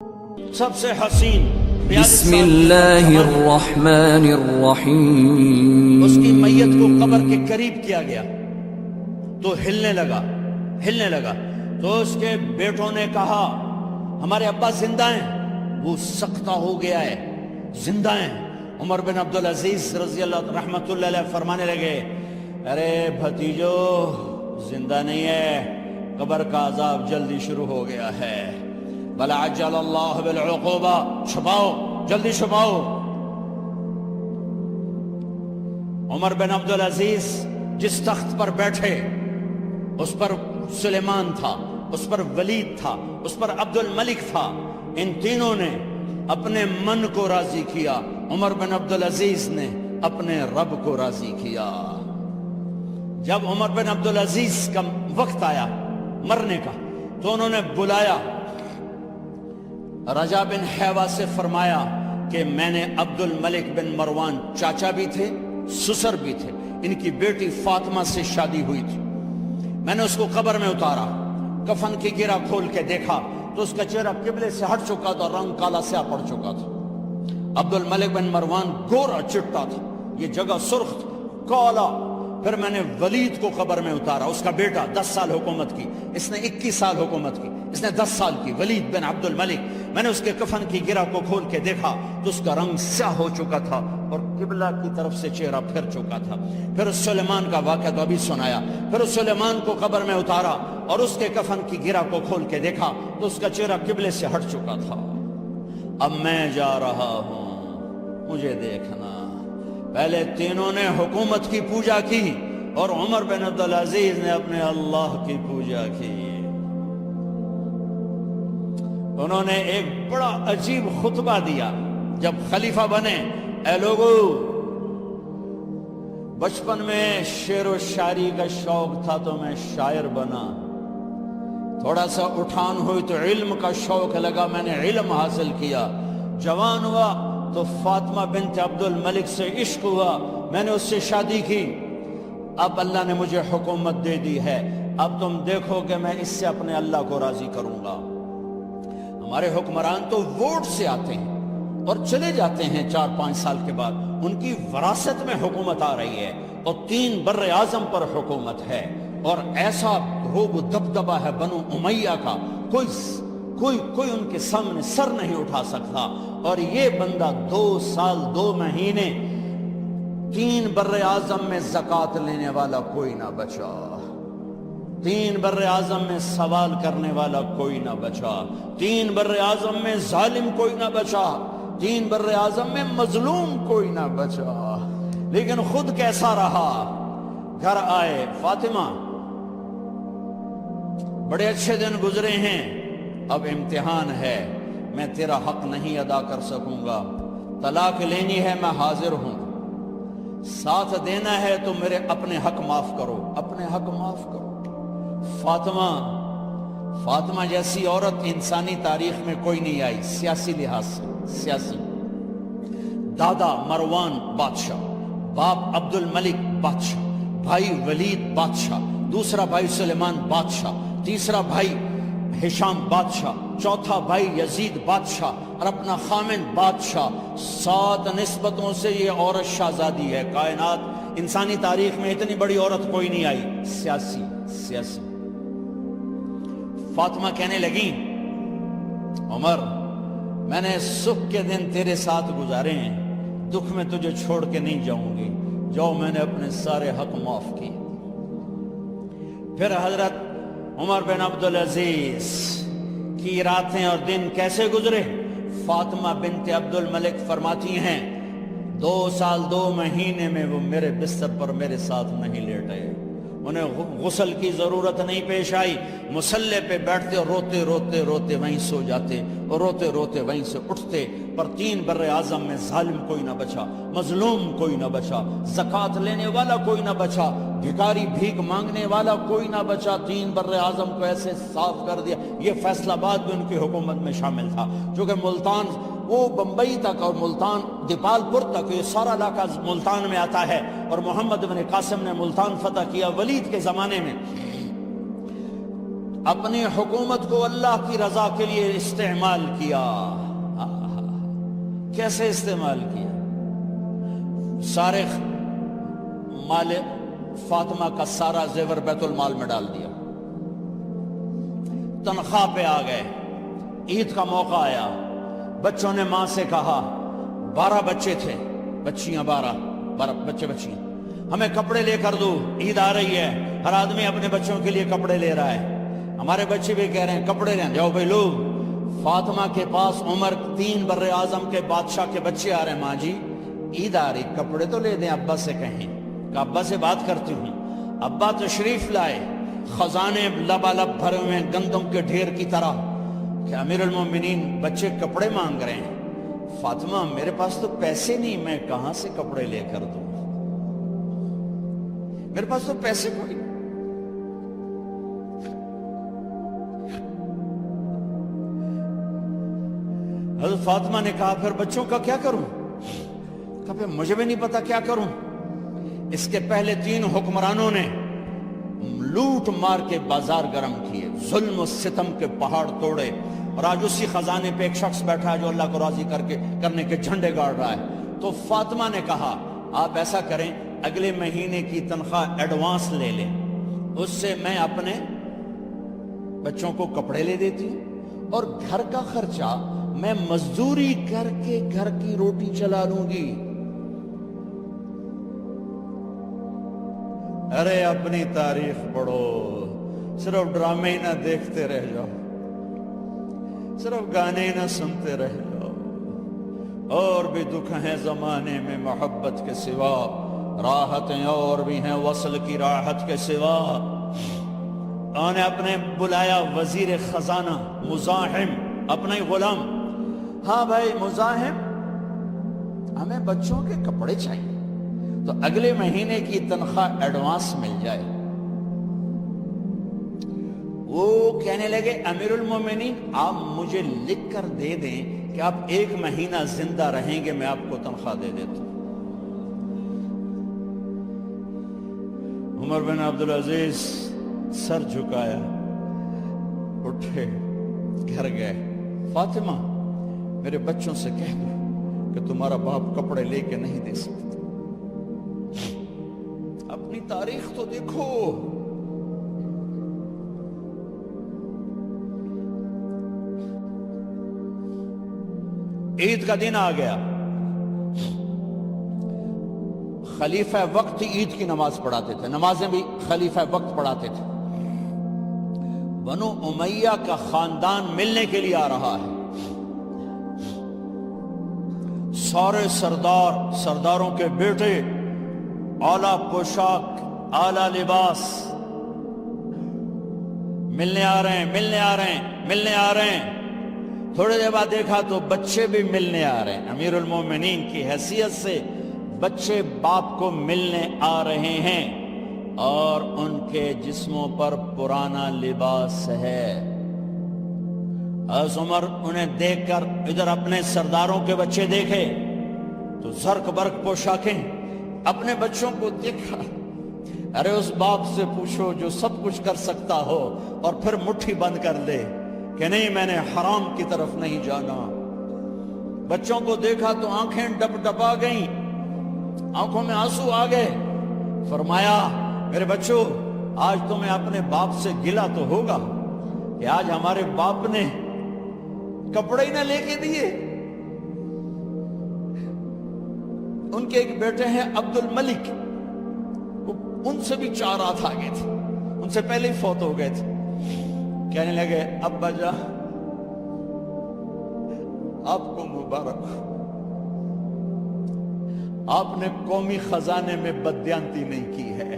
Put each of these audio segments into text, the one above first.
سب سے حسین بسم اللہ الرحمن الرحیم. اس کی میت کو قبر کے قریب کیا گیا تو ہلنے لگا تو اس کے بیٹوں نے کہا ہمارے ابا زندہ ہیں. وہ سختہ ہو گیا ہے، زندہ ہیں. عمر بن عبدالعزیز رضی اللہ رحمت اللہ علیہ فرمانے لگے ارے بھتیجو زندہ نہیں ہے، قبر کا عذاب جلدی شروع ہو گیا ہے. بل عجل اللہ بالعقوبہ، چھپاؤ جلدی چھپاؤ. عمر بن عبدالعزیز جس تخت پر بیٹھے اس پر سلیمان تھا، اس پر ولید تھا، اس پر عبد الملک تھا. ان تینوں نے اپنے من کو راضی کیا، عمر بن عبدالعزیز نے اپنے رب کو راضی کیا. جب عمر بن عبدالعزیز کا وقت آیا مرنے کا تو انہوں نے بلایا رجا بن حیوہ سے، فرمایا کہ میں نے عبد الملک بن مروان چاچا بھی تھے سسر بھی تھے، ان کی بیٹی فاطمہ سے شادی ہوئی تھی. میں نے اس کو قبر میں اتارا، کفن کی گرہ کھول کے دیکھا تو اس کا چہرہ قبلے سے ہٹ چکا تھا، رنگ کالا سیاہ پڑ چکا تھا. عبد الملک بن مروان گورا چٹا تھا، یہ جگہ سرخ تھی، کالا. پھر میں نے ولید کو قبر میں اتارا، اس کا بیٹا 10 سال حکومت کی، اس نے 21 سال حکومت کی، اس نے 10 سال کی، ولید بن عبد الملک. میں نے اس کے کفن کی گرہ کو کھول کے دیکھا تو اس کا رنگ سیاہ ہو چکا تھا اور قبلہ کی طرف سے چہرہ پھر چکا تھا. پھر اس سلیمان کا واقعہ تو ابھی سنایا. پھر اس سلیمان کو قبر میں اتارا اور اس کے کفن کی گرہ کو کھول کے دیکھا تو اس کا چہرہ قبلے سے ہٹ چکا تھا. اب میں جا رہا ہوں، مجھے دیکھنا. پہلے تینوں نے حکومت کی پوجا کی اور عمر بن عبدالعزیز نے اپنے اللہ کی پوجا کی. انہوں نے ایک بڑا عجیب خطبہ دیا جب خلیفہ بنے. اے لوگو، بچپن میں شعر و شاعری کا شوق تھا تو میں شاعر بنا. تھوڑا سا اٹھان ہوئی تو علم کا شوق لگا، میں نے علم حاصل کیا. جوان ہوا تو فاطمہ بنت عبد الملک سے عشق ہوا، میں نے اس سے شادی کی. اب اللہ نے مجھے حکومت دے دی ہے، اب تم دیکھو کہ میں اس سے اپنے اللہ کو راضی کروں گا. ہمارے حکمران تو ووٹ سے آتے ہیں اور چلے جاتے ہیں 4-5 سال کے بعد، ان کی وراثت میں حکومت آ رہی ہے اور 3 بر اعظم پر حکومت ہے اور ایسا روب و دبدبہ ہے بنو امیہ کا، کوئی ان کے سامنے سر نہیں اٹھا سکتا. اور یہ بندہ 2 سال 2 مہینے 3 بر اعظم میں زکوٰۃ لینے والا کوئی نہ بچا، 3 بر اعظم میں سوال کرنے والا کوئی نہ بچا، 3 بر اعظم میں ظالم کوئی نہ بچا، 3 بر اعظم میں مظلوم کوئی نہ بچا. لیکن خود کیسا رہا؟ گھر آئے، فاطمہ بڑے اچھے دن گزرے ہیں، اب امتحان ہے، میں تیرا حق نہیں ادا کر سکوں گا. طلاق لینی ہے میں حاضر ہوں، ساتھ دینا ہے تو میرے اپنے حق معاف کرو، اپنے حق معاف کرو. فاطمہ جیسی عورت انسانی تاریخ میں کوئی نہیں آئی سیاسی لحاظ سے. سیاسی دادا مروان بادشاہ، باپ عبد الملک بادشاہ، بھائی ولید بادشاہ، دوسرا بھائی سلیمان بادشاہ، تیسرا بھائی ہشام بادشاہ، چوتھا بھائی یزید بادشاہ اور اپنا خامن بادشاہ. 7 نسبتوں سے یہ عورت شہزادی ہے. کائنات انسانی تاریخ میں اتنی بڑی عورت کوئی نہیں آئی. سیاسی فاطمہ کہنے لگی عمر، میں نے سکھ کے دن تیرے ساتھ گزارے ہیں، دکھ میں تجھے چھوڑ کے نہیں جاؤں گی. جو میں نے اپنے سارے حق معاف کیے. پھر حضرت عمر بن عبدالعزیز کی راتیں اور دن کیسے گزرے؟ فاطمہ بنت عبد الملک فرماتی ہیں 2 سال 2 مہینے میں وہ میرے بستر پر میرے ساتھ نہیں لیٹے، انہیں غسل کی ضرورت نہیں پیش آئی. مصلے پہ بیٹھتے اور روتے وہیں سو جاتے اور روتے وہیں سے اٹھتے. پر 3 بر اعظم میں ظالم کوئی نہ بچا، مظلوم کوئی نہ بچا، زکوٰۃ لینے والا کوئی نہ بچا، بھکاری بھیک مانگنے والا کوئی نہ بچا. 3 بر اعظم کو ایسے صاف کر دیا. یہ فیصل آباد بھی ان کی حکومت میں شامل تھا، جو کہ ملتان وہ بمبئی تک اور ملتان دیپال پور تک یہ سارا علاقہ ملتان میں آتا ہے. اور محمد بن قاسم نے ملتان فتح کیا ولید کے زمانے میں. اپنی حکومت کو اللہ کی رضا کے لیے استعمال کیا. کیسے استعمال کیا؟ سارے مال فاطمہ کا سارا زیور بیت المال میں ڈال دیا. تنخواہ پہ آ گئے. عید کا موقع آیا. بچوں نے ماں سے کہا، 12 بچے تھے، بچیاں 12 بچے بچیاں، ہمیں کپڑے لے کر دو، عید آ رہی ہے، ہر آدمی اپنے بچوں کے لیے کپڑے لے رہا ہے. ہمارے بچے بھی کہہ رہے ہیں کپڑے لیں. جاؤ بھائی لوگ، فاطمہ کے پاس عمر 3 بر اعظم کے بادشاہ کے بچے آ رہے ہیں. ماں جی عید آ رہی، کپڑے تو لے دیں. ابا سے کہیں کہ ابا سے بات کرتی ہوں. ابا تشریف لائے، خزانے لبالب بھرے ہوئے گندم کے ڈھیر کی طرح، کہ امیر المومنین بچے کپڑے مانگ رہے ہیں. فاطمہ میرے پاس تو پیسے نہیں، میں کہاں سے کپڑے لے کر دوں، میرے پاس تو پیسے کوئی. حضرت فاطمہ نے کہا پھر بچوں کا کیا کروں؟ کہا پھر مجھے بھی نہیں پتا کیا کروں. اس کے پہلے 3 حکمرانوں نے لوٹ مار کے بازار گرم کیے، ظلم و ستم کے پہاڑ توڑے، اور آج اسی خزانے پہ ایک شخص بیٹھا ہے جو اللہ کو راضی کرنے کے جھنڈے گاڑ رہا ہے. تو فاطمہ نے کہا آپ ایسا کریں، اگلے مہینے کی تنخواہ ایڈوانس لے لیں، اس سے میں اپنے بچوں کو کپڑے لے دیتی ہوں، اور گھر کا خرچہ میں مزدوری کر کے گھر کی روٹی چلا لوں گی. ارے اپنی تاریخ پڑھو، صرف ڈرامے ہی نہ دیکھتے رہ جاؤ، صرف گانے ہی نہ سنتے رہ جاؤ. اور بھی دکھ ہیں زمانے میں محبت کے سوا، راحتیں اور بھی ہیں وصل کی راحت کے سوا. انہوں نے اپنے بلایا وزیر خزانہ مزاحم، اپنا ہی غلام. ہاں بھائی مزاحم، ہمیں بچوں کے کپڑے چاہیے، تو اگلے مہینے کی تنخواہ ایڈوانس مل جائے. وہ کہنے لگے امیر المومنین آپ مجھے لکھ کر دے دیں کہ آپ 1 مہینہ زندہ رہیں گے، میں آپ کو تنخواہ دے دیتا ہوں. عمر بن عبدالعزیز سر جھکایا، اٹھے، گھر گئے. فاطمہ میرے بچوں سے کہہ دو کہ تمہارا باپ کپڑے لے کے نہیں دے سکتا. اپنی تاریخ تو دیکھو. عید کا دن آ گیا، خلیفہ وقت عید کی نماز پڑھاتے تھے، نمازیں بھی خلیفہ وقت پڑھاتے تھے. بنو امیہ کا خاندان ملنے کے لیے آ رہا ہے. سارے سرداروں کے بیٹے اعلیٰ پوشاک، اعلیٰ لباس، ملنے آ رہے ہیں. تھوڑے دیر بعد دیکھا تو بچے بھی ملنے آ رہے ہیں. امیر المومنین کی حیثیت سے بچے باپ کو ملنے آ رہے ہیں، اور ان کے جسموں پر پرانا لباس ہے. حضرت عمر انہیں دیکھ کر ادھر اپنے سرداروں کے بچے دیکھے تو زرق برق پوشاکیں، اپنے بچوں کو دیکھا. ارے اس باپ سے پوچھو جو سب کچھ کر سکتا ہو اور پھر مٹھی بند کر لے کہ نہیں میں نے حرام کی طرف نہیں جانا. بچوں کو دیکھا تو آنکھیں ڈب ڈبا گئیں، آنکھوں میں آنسو آ گئے. فرمایا میرے بچوں آج تمہیں اپنے باپ سے گلہ تو ہوگا کہ آج ہمارے باپ نے کپڑے ہی نہ لے کے دیے. ان کے ایک بیٹے ہیں عبد الملک، ان سے بھی 4 ہاتھ آگے تھے، ان سے پہلے ہی فوت ہو گئے تھے. کہنے لگے ابا جان آپ کو مبارک ہو، آپ نے قومی خزانے میں بددیانتی نہیں کی ہے،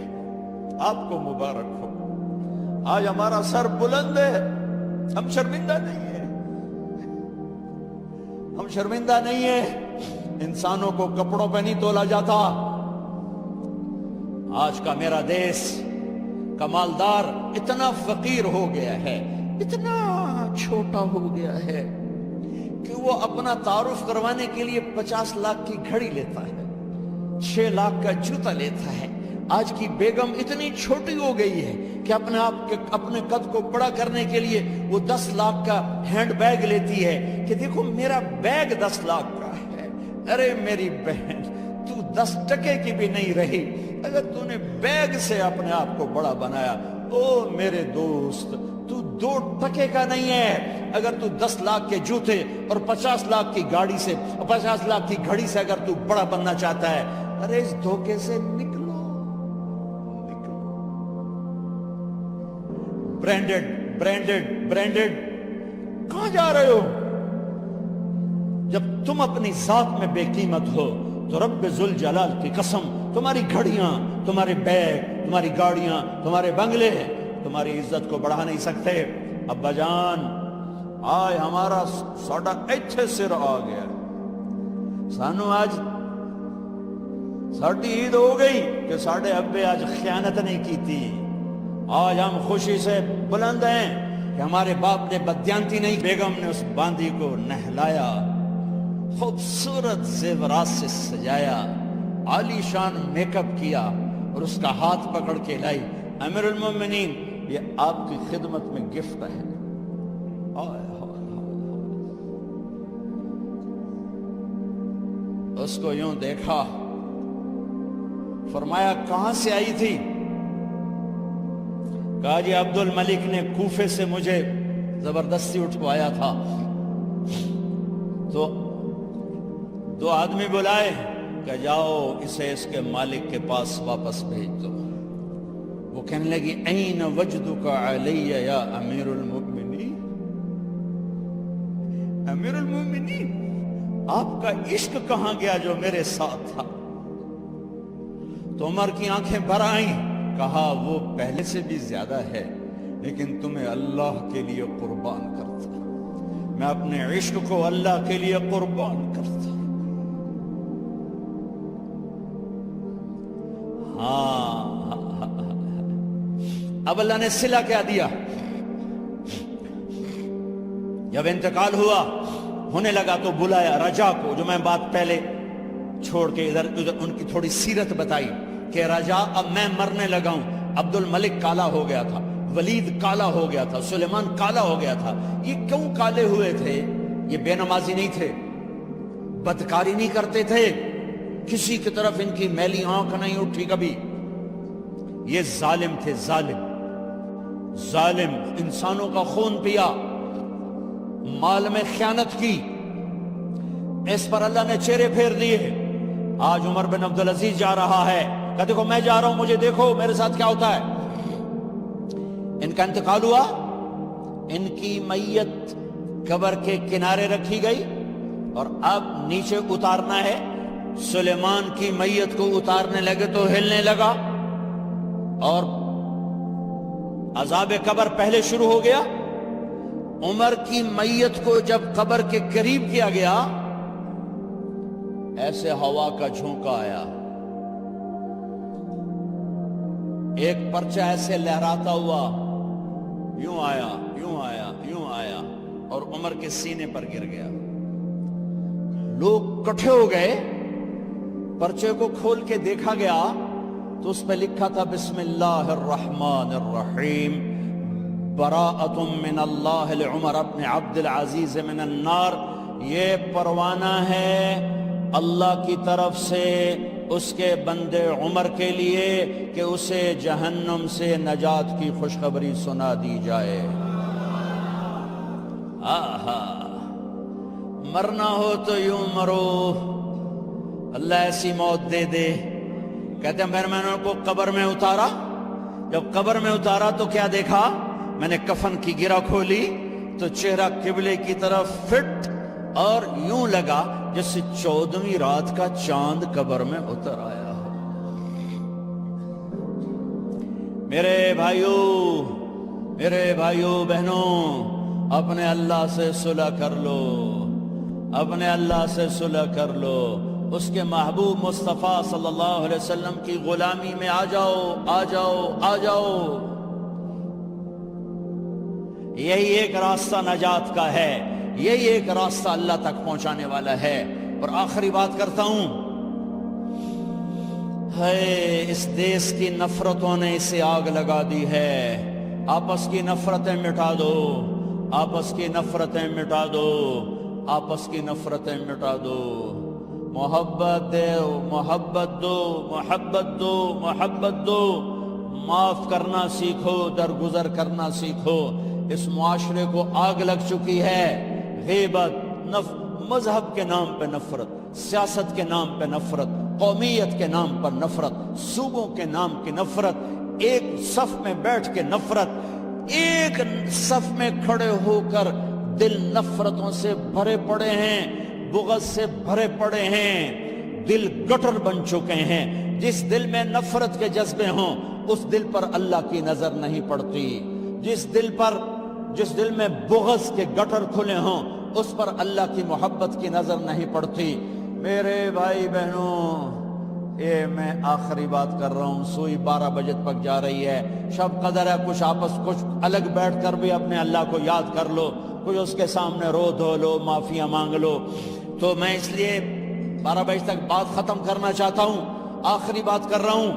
آپ کو مبارک ہو. آج ہمارا سر بلند ہے، ہم شرمندہ نہیں ہیں، ہم شرمندہ نہیں ہیں. انسانوں کو کپڑوں پہ نہیں تولا جاتا. آج کا میرا دیس کا مالدار اتنا فقیر ہو گیا ہے، اتنا چھوٹا ہو گیا ہے کہ وہ اپنا تعارف کروانے کے لیے 50 لاکھ کی گھڑی لیتا ہے، 6 لاکھ کا جوتا لیتا ہے، آج کی بیگم اتنی چھوٹی ہو گئی ہے کہ اپنے قد کو بڑا کرنے کے لیے وہ 10 لاکھ کا ہینڈ بیگ لیتی ہے کہ دیکھو میرا بیگ 10 لاکھ کا ہے۔ ارے میری بہن، تو 10 ٹکے کی بھی نہیں رہی اگر تو نے بیگ سے اپنے آپ کو بڑا بنایا۔ او میرے دوست، تو 2 ٹکے کا نہیں ہے اگر تو 10 لاکھ کے جوتے اور 50 لاکھ کی گاڑی سے اور 50 لاکھ کی گھڑی سے اگر تو بڑا بننا چاہتا ہے۔ ارے اس دھوکے سے نکلو۔ برینڈڈ کہاں جا رہے ہو؟ جب تم اپنی ذات میں بے قیمت ہو تو رب ذوالجلال کی قسم تمہاری گھڑیاں، تمہارے بیگ، تمہاری گاڑیاں، تمہارے بنگلے تمہاری عزت کو بڑھا نہیں سکتے۔ ابا جان، آج ہمارا ساڈا ایتھے سر آ گیا، سانو آج ساڈی عید ہو گئی کہ ساڈے ابے آج خیانت نہیں کی تھی۔ آج ہم خوشی سے بلند ہیں کہ ہمارے باپ نے بدیانتی نہیں، بیگم نے اس باندی کو نہلایا، خوبصورت زیورات سے سجایا، عالی شان میک اپ کیا اور اس کا ہاتھ پکڑ کے لائی۔ امیر المومنین، یہ آپ کی خدمت میں گفٹ ہے۔ اس کو یوں دیکھا، فرمایا کہاں سے آئی تھی؟ کہا جی عبد الملک نے کوفے سے مجھے زبردستی اٹھوایا تھا۔ تو 2 آدمی بلائے کہ جاؤ اسے اس کے مالک کے پاس واپس بھیج دو۔ وہ کہنے لگی این وجدک علی یا امیر المؤمنین، امیر المؤمنین آپ کا عشق کہاں گیا جو میرے ساتھ تھا؟ تو عمر کی آنکھیں بھر آئیں، کہا وہ پہلے سے بھی زیادہ ہے لیکن تمہیں اللہ کے لیے قربان کرتا، میں اپنے عشق کو اللہ کے لیے قربان کرتا۔ ہاں اب اللہ نے صلہ کیا دیا؟ جب انتقال ہوا ہونے لگا تو بلایا رجا کو، جو میں بات پہلے چھوڑ کے ادھر ان کی تھوڑی سیرت بتائی کہ رجا اب میں مرنے لگا ہوں۔ عبد الملک کالا ہو گیا تھا، ولید کالا ہو گیا تھا، سلیمان کالا ہو گیا تھا۔ یہ کیوں کالے ہوئے تھے؟ یہ بے نمازی نہیں تھے، بدکاری نہیں کرتے تھے، کسی کی طرف ان کی میلی آنکھ نہیں اٹھی کبھی۔ یہ ظالم تھے، ظالم انسانوں کا خون پیا، مال میں خیانت کی، اس پر اللہ نے چہرے پھیر دیے۔ آج عمر بن عبدالعزیز جا رہا ہے کہ دیکھو میں جا رہا ہوں، مجھے دیکھو میرے ساتھ کیا ہوتا ہے۔ ان کا انتقال ہوا، ان کی میت قبر کے کنارے رکھی گئی اور اب نیچے اتارنا ہے۔ سلیمان کی میت کو اتارنے لگے تو ہلنے لگا اور عذاب قبر پہلے شروع ہو گیا۔ عمر کی میت کو جب قبر کے قریب کیا گیا، ایسے ہوا کا جھونکا آیا، ایک پرچہ ایسے لہراتا ہوا یوں آیا، یوں آیا، یوں آیا اور عمر کے سینے پر گر گیا۔ لوگ کٹھے ہو گئے، پرچے کو کھول کے دیکھا گیا تو اس پہ لکھا تھا بسم اللہ الرحمن الرحیم، براءۃ من اللہ لعمر بن عبد العزیز من النار۔ یہ پروانہ ہے اللہ کی طرف سے اس کے بندے عمر کے لیے کہ اسے جہنم سے نجات کی خوشخبری سنا دی جائے۔ آہا، مرنا ہو تو یوں مرو، اللہ ایسی موت دے دے۔ کہتے ہیں میں نے ان کو قبر میں اتارا، جب قبر میں اتارا تو کیا دیکھا؟ میں نے کفن کی گرہ کھولی تو چہرہ قبلے کی طرف فٹ اور یوں لگا جیسے 14ویں رات کا چاند قبر میں اتر آیا ہو۔ میرے بھائیوں بہنوں، اپنے اللہ سے صلح کر لو، اپنے اللہ سے صلح کر لو، اس کے محبوب مصطفیٰ صلی اللہ علیہ وسلم کی غلامی میں آ جاؤ، آ جاؤ، آ جاؤ۔ یہی ایک راستہ نجات کا ہے، یہی ایک راستہ اللہ تک پہنچانے والا ہے۔ اور آخری بات کرتا ہوں، ہے اس دیس کی نفرتوں نے اسے آگ لگا دی ہے. آپس کی نفرتیں مٹا دو, آپس کی نفرتیں مٹا دو, آپس کی نفرتیں مٹا دو. محبت دو, محبت دو, محبت دو, محبت دو. معاف کرنا سیکھو, درگزر کرنا سیکھو. اس معاشرے کو آگ لگ چکی ہے. غیبت, مذہب کے نام پہ نفرت, سیاست کے نام پہ نفرت, قومیت کے نام پر نفرت, صوبوں کے نام کی نفرت, ایک صف میں بیٹھ کے نفرت, ایک صف میں کھڑے ہو کر دل نفرتوں سے بھرے پڑے ہیں, بغض سے بھرے پڑے ہیں, دل گٹر بن چکے ہیں. جس دل میں نفرت کے جذبے ہوں اس دل پر اللہ کی نظر نہیں پڑتی. جس دل میں بغض کے گٹر کھلے ہوں اس پر اللہ کی محبت کی نظر نہیں پڑتی. میرے بھائی بہنوں, یہ میں آخری بات کر رہا ہوں, سوئی 12 بجے تک جا رہی ہے. شب قدر ہے, کچھ الگ بیٹھ کر بھی اپنے اللہ کو یاد کر لو, کچھ اس کے سامنے رو دھو لو, معافیاں مانگ لو. تو میں اس لیے 12 بجے تک بات ختم کرنا چاہتا ہوں. آخری بات کر رہا ہوں,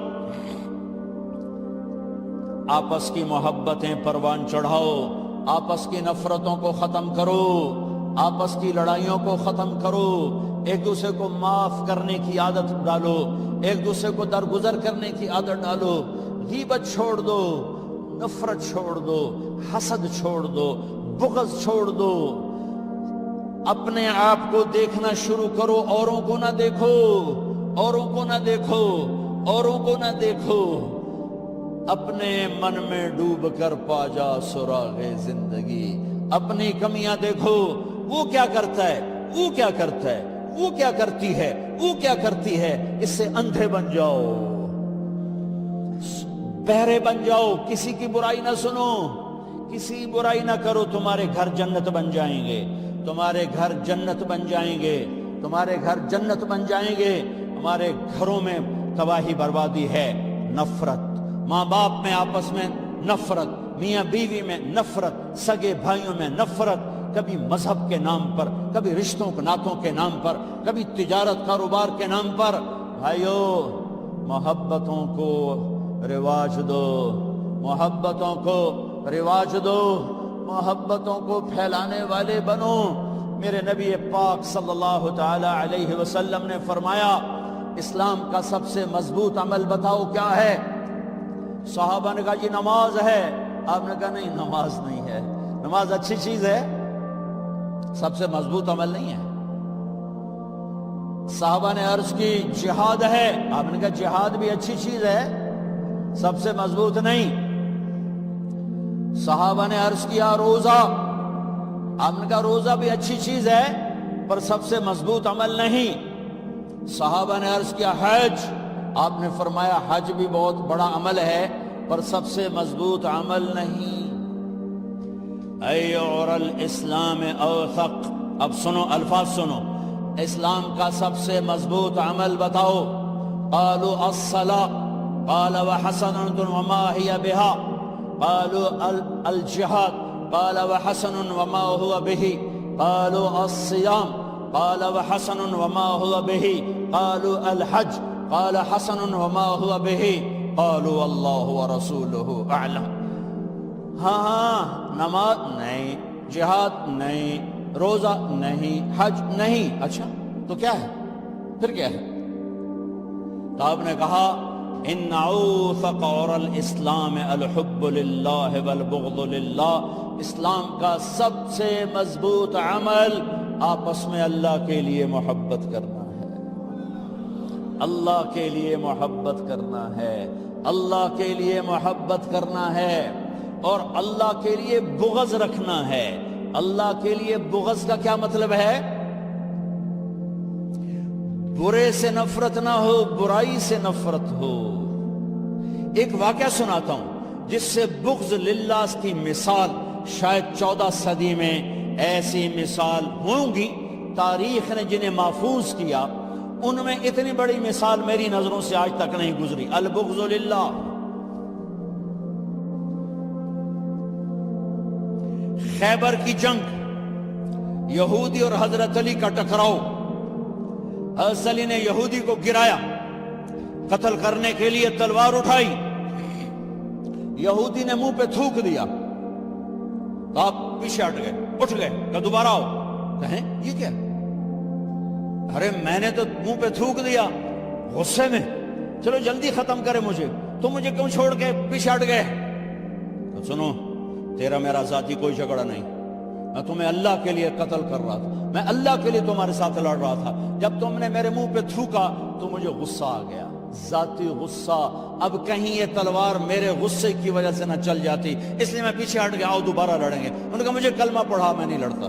آپس کی محبتیں پروان چڑھاؤ, آپس کی نفرتوں کو ختم کرو, آپس کی لڑائیوں کو ختم کرو, ایک دوسرے کو معاف کرنے کی عادت ڈالو, ایک دوسرے کو درگزر کرنے کی عادت ڈالو. غیبت چھوڑ دو, نفرت چھوڑ دو, حسد چھوڑ دو, بغض چھوڑ دو. اپنے آپ کو دیکھنا شروع کرو, اوروں کو نہ دیکھو, اوروں کو نہ دیکھو, اوروں کو نہ دیکھو. اپنے من میں ڈوب کر پا جا سراغ زندگی. اپنی کمیاں دیکھو, وہ کیا کرتا ہے, وہ کیا کرتا ہے, وہ کیا کرتی ہے, وہ کیا کرتی ہے. اس سے اندھے بن جاؤ, بہرے بن جاؤ, کسی کی برائی نہ سنو, کسی کی برائی نہ کرو. تمہارے گھر جنت بن جائیں گے, تمہارے گھر جنت بن جائیں گے, تمہارے گھر جنت بن جائیں گے. ہمارے گھروں میں تباہی بربادی ہے. نفرت, ماں باپ میں آپس میں نفرت, میاں بیوی میں نفرت, سگے بھائیوں میں نفرت, کبھی مذہب کے نام پر, کبھی رشتوں ناتوں کے نام پر, کبھی تجارت کاروبار کے نام پر. بھائیو, محبتوں کو رواج دو, محبتوں کو رواج دو, محبتوں کو پھیلانے والے بنو. میرے نبی پاک صلی اللہ تعالی علیہ وسلم نے فرمایا, اسلام کا سب سے مضبوط عمل بتاؤ کیا ہے؟ صحابہ نے کہا جی نماز ہے. آپ نے کہا نہیں, نماز نہیں ہے. نماز اچھی چیز ہے, سب سے مضبوط عمل نہیں ہے. صحابہ نے عرض کی جہاد ہے. آپ نے کہا جہاد بھی اچھی چیز ہے, سب سے مضبوط نہیں. صحابہ نے عرض کیا روزہ. آپ نے کہا روزہ بھی اچھی چیز ہے پر سب سے مضبوط عمل نہیں. صحابہ نے عرض کیا حج. آپ نے فرمایا حج بھی بہت بڑا عمل ہے پر سب سے مضبوط عمل نہیں. ایعر الاسلام اوثق. اب سنو, الفاظ سنو, اسلام کا سب سے مضبوط عمل بتاؤ. قالوا الصلاة. قال وحسن وما هي بها. قالوا الجهاد. قال وحسن وما هو به. قالوا الصيام. قال وحسن وما هو به. قالوا الحج. قال حسن وما هو به. قالوا الله ورسوله اعلم. ہاں, نماز نہیں, جہاد نہیں, روزہ نہیں, حج نہیں. اچھا تو کیا ہے, پھر کیا ہے؟ تو آپ نے کہا ان اوثق اور الاسلام الحب للہ والبغض للہ. اسلام کا سب سے مضبوط عمل آپس میں اللہ کے لیے محبت کرنا ہے, اللہ کے لیے محبت کرنا ہے, اللہ کے لیے محبت کرنا ہے, اور اللہ کے لیے بغض رکھنا ہے. اللہ کے لیے بغض کا کیا مطلب ہے؟ برے سے نفرت نہ ہو, برائی سے نفرت ہو. ایک واقعہ سناتا ہوں جس سے بغض للہ کی مثال شاید 14 صدی میں ایسی مثال ہوں گی. تاریخ نے جنہیں محفوظ کیا ان میں اتنی بڑی مثال میری نظروں سے آج تک نہیں گزری. البغض للہ. خیبر کی جنگ, یہودی اور حضرت علی کا ٹکراؤ. حضرت علی نے یہودی کو گرایا, قتل کرنے کے لیے تلوار اٹھائی، یہودی نے منہ پہ تھوک دیا تو آپ پیچھے ہٹ گئے، اٹھ گئے کہ دوبارہ آؤ، کہیں یہ کیا؟ ارے میں نے تو منہ پہ تھوک دیا غصے میں، چلو جلدی ختم کرے مجھے، تم مجھے کیوں چھوڑ کے پیچھے ہٹ گئے؟ تو سنو، تیرا میرا ذاتی کوئی جھگڑا نہیں، میں تمہیں اللہ کے لیے قتل کر رہا تھا، میں اللہ کے لیے تمہارے ساتھ لڑ رہا تھا، جب تم نے میرے منہ پہ تھوکا تو مجھے غصہ آ گیا، ذاتی غصہ، اب کہیں یہ تلوار میرے غصے کی وجہ سے نہ چل جاتی، اس لیے میں پیچھے ہٹ گیا، آؤ دوبارہ لڑیں گے۔ انہوں نے کہا مجھے کلمہ پڑھا، میں نہیں لڑتا۔